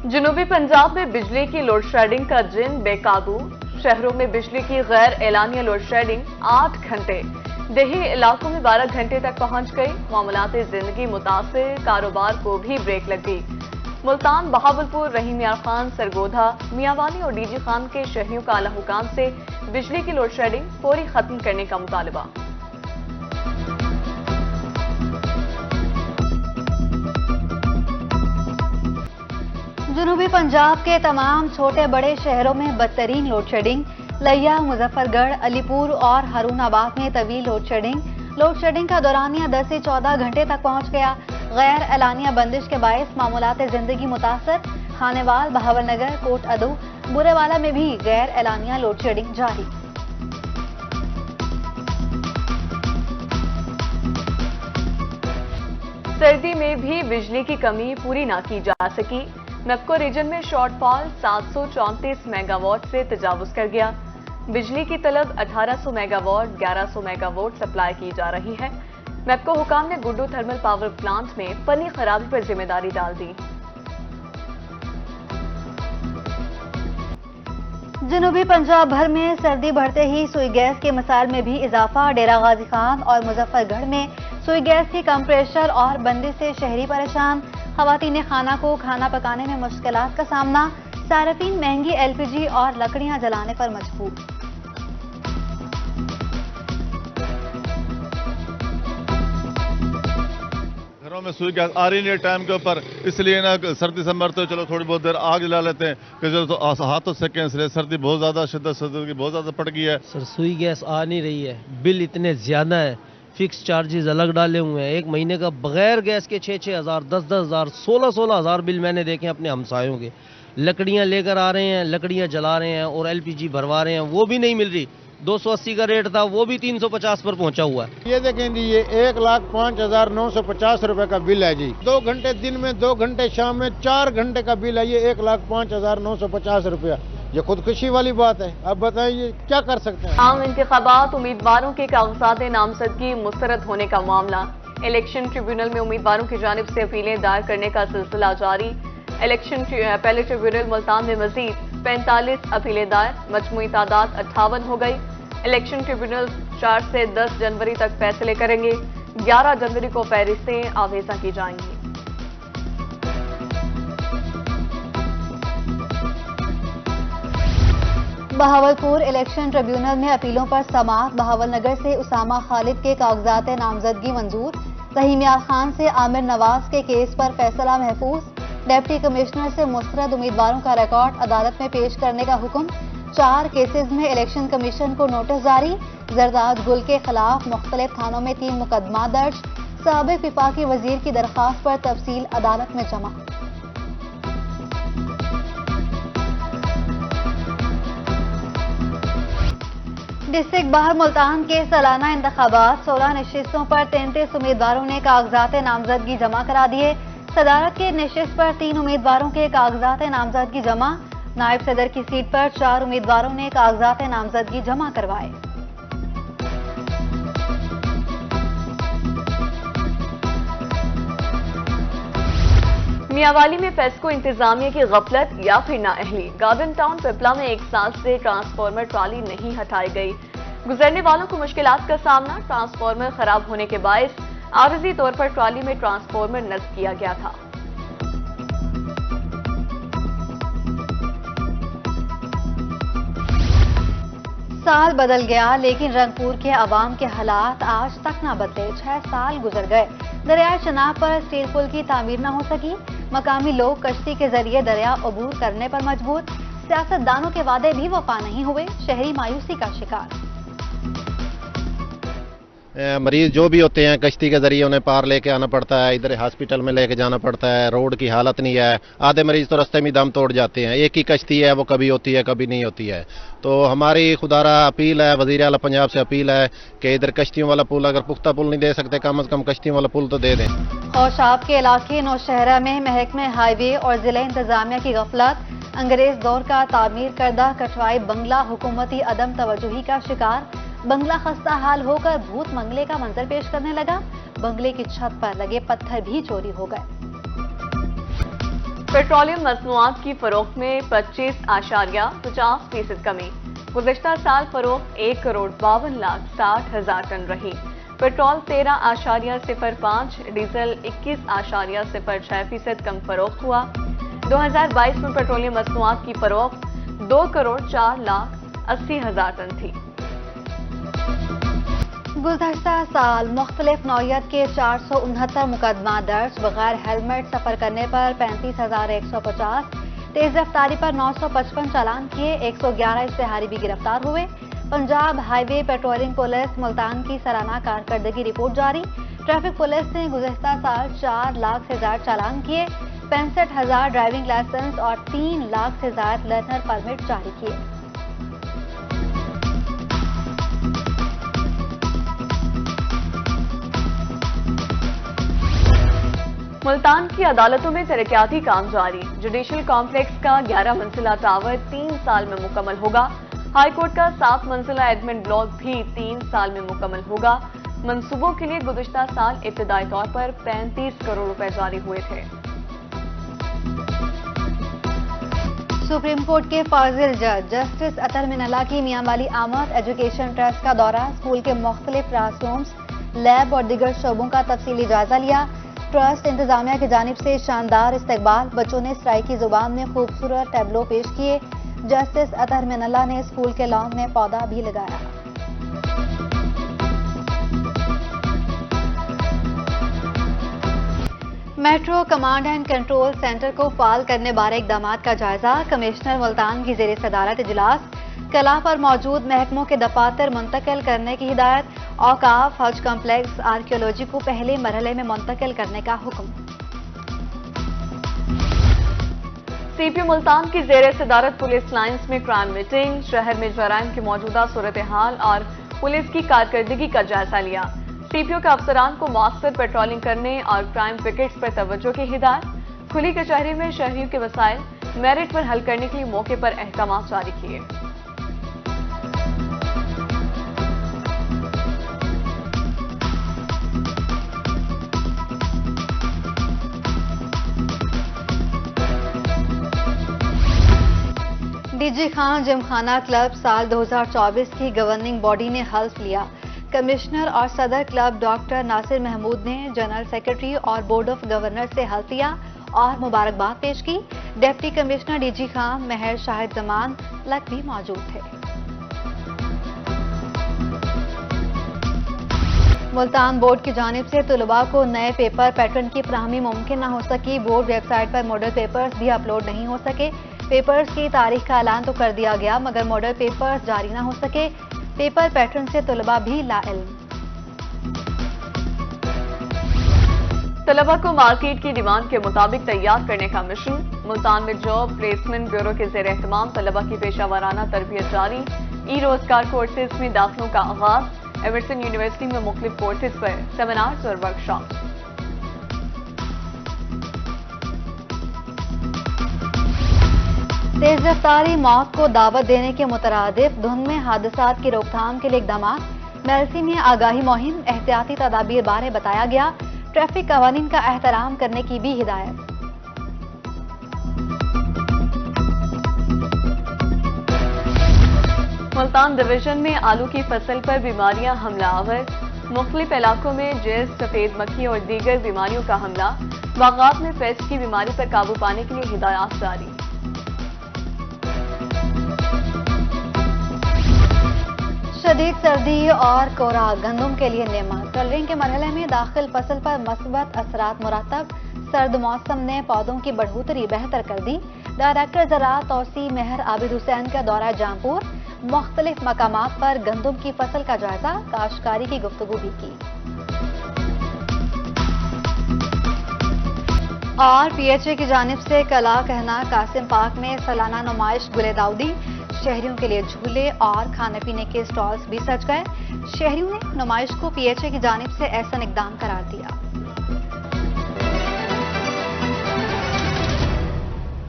जनूबी पंजाब में बिजली की लोड शेडिंग का जिन बेकाबू। शहरों में बिजली की गैर एलानिया लोड शेडिंग 8 घंटे, देही इलाकों में 12 घंटे तक पहुंच गई। मामूलाती जिंदगी मुतासिर, कारोबार को भी ब्रेक लग गई। मुल्तान, बहावलपुर, रहीम यार खान, सरगोधा, मियांवाली और डीजी खान के शहरियों का आला हुकाम से बिजली की लोड शेडिंग फौरी खत्म करने का मुतालबा। जनूबी पंजाब के तमाम छोटे बड़े शहरों में बदतरीन लोड शेडिंग। लिया, मुजफ्फरगढ़, अलीपुर और हारूनाबाद में तवील लोड शेडिंग। लोड शेडिंग का दौरानिया 10 से 14 घंटे तक पहुंच गया। गैर एलानिया बंदिश के बायस मामूलाते जिंदगी मुतासर। खानेवाल, बहावलनगर, कोट अदू, बुरेवाला में भी गैर एलानिया लोड शेडिंग जारी। सर्दी में भी बिजली की कमी पूरी ना की जा सकी। नक्को रीजन में शॉर्टफॉल 734 मेगावाट से तजावुज कर गया। बिजली की तलब 1800 मेगावाट 1100 मेगावाट सप्लाई की जा रही है। नक्को हुकाम ने गुड्डू थर्मल पावर प्लांट में पनी खराबी पर जिम्मेदारी डाल दी। जनूबी पंजाब भर में सर्दी बढ़ते ही सुई गैस के मसाइल में भी इजाफा। डेरा गाजी खान और मुजफ्फरगढ़ में सुई गैस की कम प्रेशर और बंदिश से शहरी परेशान। खवातीन खाना को खाना पकाने में मुश्किलात का सामना। सार्फिन महंगी एलपीजी और लकड़ियां जलाने पर मजबूर। घरों में सुई गैस आ रही नहीं है टाइम के ऊपर, इसलिए ना सर्दी से मरते हो चलो थोड़ी बहुत देर आग जला लेते हैं कि जो तो हाथों से इसलिए सर्दी बहुत ज्यादा शिद्दत सर्दी की बहुत ज्यादा पड़ गई है। सर सुई गैस आ नहीं रही है, बिल इतने ज्यादा है, फिक्स चार्जेस अलग डाले हुए हैं। एक महीने का बगैर गैस के 6-6 हज़ार, 10-10 हज़ार, 16-16 हज़ार बिल मैंने देखे अपने हमसायों के। लकड़ियां लेकर आ रहे हैं, लकड़ियां जला रहे हैं और एलपीजी भरवा रहे हैं, वो भी नहीं मिल रही। 280 का रेट था, वो भी 350 पर पहुंचा हुआ है। ये देखें जी, ये 1,05,950 रुपए का बिल है जी। 2 घंटे दिन में, 2 घंटे शाम में, 4 घंटे का बिल है ये 1,05,950 रुपया। ये खुदकुशी वाली बात है। अब बताइए क्या कर सकते हैं। आम इंतखाबात, उम्मीदवारों के कागजात नामजदगी मुस्तरद होने का मामला। इलेक्शन ट्रिब्यूनल में उम्मीदवारों की जानिब से अपीलें दायर करने का सिलसिला जारी। इलेक्शन अपीलेट ट्रिब्यूनल मुल्तान में मजीद 45 अपीलें दायर, मजमूई तादाद 58 हो गई। इलेक्शन ट्रिब्यूनल 4 से 10 जनवरी तक फैसले करेंगे। 11 जनवरी को फहरिस्तें आवेजा की जाएंगी। बहावलपुर इलेक्शन ट्रिब्यूनल में अपीलों पर समाअत। बहावलनगर से उसामा खालिद के कागजात नामजदगी मंजूर। रहीम यार खान से आमिर नवाज के केस पर फैसला महफूज। डिप्टी कमिश्नर से मुस्तरद उम्मीदवारों का रिकॉर्ड अदालत में पेश करने का हुक्म। 4 केसेस में इलेक्शन कमीशन को नोटिस जारी। जरदाद गुल के खिलाफ मुख्तलिफ थानों में 3 मुकदमा दर्ज। साबिक विफाकी वजीर की दरखास्त पर तफसील अदालत में जमा। डिस्ट्रिक्ट बाहर मुल्तान के सालाना इंतखाबात 16 नशिस्तों पर 33 उम्मीदवारों ने कागजात नामजदगी जमा करा दिए। सदारत के नशिस्त पर 3 उम्मीदवारों के कागजात नामजदगी जमा। नायब सदर की सीट पर 4 उम्मीदवारों ने कागजात नामजदगी जमा करवाए। मियांवाली में पेस्को इंतजामिया की गफलत या फिर नाअहली। गार्डन टाउन पिपला में 1 साल से ट्रांसफार्मर ट्राली नहीं हटाई गई। गुजरने वालों को मुश्किलात का सामना। ट्रांसफार्मर खराब होने के बायस आरजी तौर पर ट्राली में ट्रांसफार्मर नस्ब किया गया था। साल बदल गया लेकिन रंगपुर के अवाम के हालात आज तक न बदले। 6 साल गुजर गए, दरिया चनाब पर स्टील पुल की तामीर न हो सकी। मकामी लोग कश्ती के जरिए दरिया अबूर करने पर मजबूर। सियासतदानों के वादे भी वफा नहीं हुए, शहरी मायूसी का शिकार। मरीज जो भी होते हैं कश्ती के जरिए उन्हें पार लेके आना पड़ता है, इधर हॉस्पिटल में लेके जाना पड़ता है। रोड की हालत नहीं है, आधे मरीज तो रास्ते में दम तोड़ जाते हैं। एक ही कश्ती है, वो कभी होती है कभी नहीं होती है। तो हमारी खुदारा अपील है, वजीर आला पंजाब से अपील है कि इधर कश्तियों वाला पुल, अगर पुख्ता पुल नहीं दे सकते कम से कम कश्तियों वाला पुल तो दे दें। खौशाब के इलाके नौशहरा में महकमे हाईवे और जिला इंतजामिया की गफलत। अंग्रेज दौर का तामीर करदा कटवाई बंगला हुकूमती अदम तवज्जुही का शिकार। बंगला खस्ता हाल होकर भूत मंगले का मंजर पेश करने लगा। बंगले की छत पर लगे पत्थर भी चोरी हो गए। पेट्रोलियम मसनूआत की फरोख्त में 25.50% कमी। गुज़िश्ता साल फरोख्त 1,52,60,000 टन रही। पेट्रोल 13.05, डीजल 21.06% कम फरोख्त हुआ। 2022 में पेट्रोलियम मसनूआत की फरोख्त 2,04,80,000 टन थी। गुज़श्ता साल मुख्तलिफ नौयत के 469 मुकदमा दर्ज, बगैर हेलमेट सफर करने पर 35,150, तेज रफ्तारी पर 955 चालान किए, 111 इश्तेहारी भी गिरफ्तार हुए। Punjab highway patrolling police Multan की सालाना कारकर्दगी रिपोर्ट जारी। ट्रैफिक पुलिस ने गुज़श्ता साल 4 लाख से ज्यादा चालान किए, 65,000 ड्राइविंग लाइसेंस और 3 लाख से ज्यादा लर्नर परमिट जारी किए। मुल्तान की अदालतों में तरक्याती काम जारी। जुडिशल कॉम्प्लेक्स का 11 मंजिला टावर 3 साल में मुकम्मल होगा। हाईकोर्ट का 7 मंजिला एडमिन ब्लॉक भी 3 साल में मुकम्मल होगा। मंसूबों के लिए गुज़िश्ता साल इब्तिदाई तौर पर 35 करोड़ रुपए जारी हुए थे। सुप्रीम कोर्ट के फाजिल जज जस्टिस अतर मिनल्ला की मियांवाली आमद एजुकेशन ट्रस्ट का दौरा, स्कूल के मुख्तलिफ क्लासरूम्स, लैब और दीगर शोबों का तफसीली जायजा लिया। ट्रस्ट इंतजामिया की जानिब से शानदार इस्तकबाल, बच्चों ने सराइकी जुबान में खूबसूरत टैबलो पेश किए। जस्टिस अतर मिनल्ला ने स्कूल के लॉन में पौधा भी लगाया। Metro command and control centre को फाल करने बारे इकदाम का जायजा। कमिश्नर मुल्तान की जेर सदारत इजलास। कला पर मौजूद महकमों के दफातर मुंतकिल करने की हिदायत। औकाफ, हज कम्प्लेक्स, आर्कियोलॉजी को पहले मरहले में मुंतकिल करने का हुक्म। सीपीओ मुल्तान की जेर सदारत पुलिस लाइन्स में क्राइम मीटिंग। शहर में जराइम की मौजूदा सूरत हाल और पुलिस की कारकर्दगी का जायजा लिया। सीपीओ के अफसरान को मौसर पेट्रोलिंग करने और क्राइम विकेट्स पर तवज्जो की हिदायत। खुली कचहरी में शहरियों के मसाइल मेरिट पर हल करने के लिए मौके पर अहकाम जारी किए। डीजी खान जिमखाना क्लब साल 2024 की गवर्निंग बॉडी ने हल्फ लिया। कमिश्नर और सदर क्लब डॉक्टर नासिर महमूद ने जनरल सेक्रेटरी और बोर्ड ऑफ गवर्नर से हल्फ लिया और मुबारकबाद पेश की। डिप्टी कमिश्नर डीजी खान मेहर शाहिद जमान लक भी मौजूद थे। मुल्तान बोर्ड की जानिब से तलबा को नए पेपर पैटर्न की फराहमी मुमकिन न हो सकी। बोर्ड वेबसाइट पर मॉडल पेपर्स भी अपलोड नहीं हो सके। पेपर्स की तारीख का ऐलान तो कर दिया गया मगर मॉडल पेपर्स जारी न हो सके। पेपर पैटर्न से तलबा भी लाइल्म। तलबा को मार्केट की डिमांड के मुताबिक तैयार करने का मिशन। मुल्तान में जॉब प्लेसमेंट ब्यूरो के जेर एहतमाम तलबा की पेशावराना तरबियत जारी। ई रोजगार कोर्सेज में दाखिलों का आगाज। एमरसन यूनिवर्सिटी में मुख्तलिफ कोर्सेज पर सेमिनार्स और वर्कशॉप। तेज रफ्तारी मौत को दावत देने के मुतरादिफ धुंध में हादसात की रोकथाम के लिए इकदाम। मेलसी में आगाही मुहिम, एहतियाती तदाबीर बारे बताया गया। ट्रैफिक कवानीन का एहतराम करने की भी हिदायत। मुल्तान डिवीजन में आलू की फसल पर बीमारियां हमलावर। मुख्तलिफ इलाकों में जेस, सफेद मक्खी और दीगर बीमारियों का हमला। बागात में पेस्ट की बीमारी पर काबू पाने के लिए हिदायत जारी। शदीद सर्दी और कोहरा गंदम के लिए नेमत। कलरिंग के मरहले में दाखिल फसल पर मस्बत असरात मुरतब। सर्द मौसम ने पौधों की बढ़ोतरी बेहतर कर दी। डायरेक्टर ज़राअत तौसी मेहर आबिद हुसैन का दौरा जामपुर। मुख्तलिफ मकामात पर गंदम की फसल का जायजा, काश्तकारी की गुफ्तगू भी की। और पीएचए की जानिब से कला कहना कासिम पार्क में सालाना नुमाइश गुले दाऊदी। शहरियों के लिए झूले और खाने पीने के स्टॉल्स भी सज गए। शहरियों ने नुमाइश को पीएचए की जानिब से एहसन इकदाम करार दिया।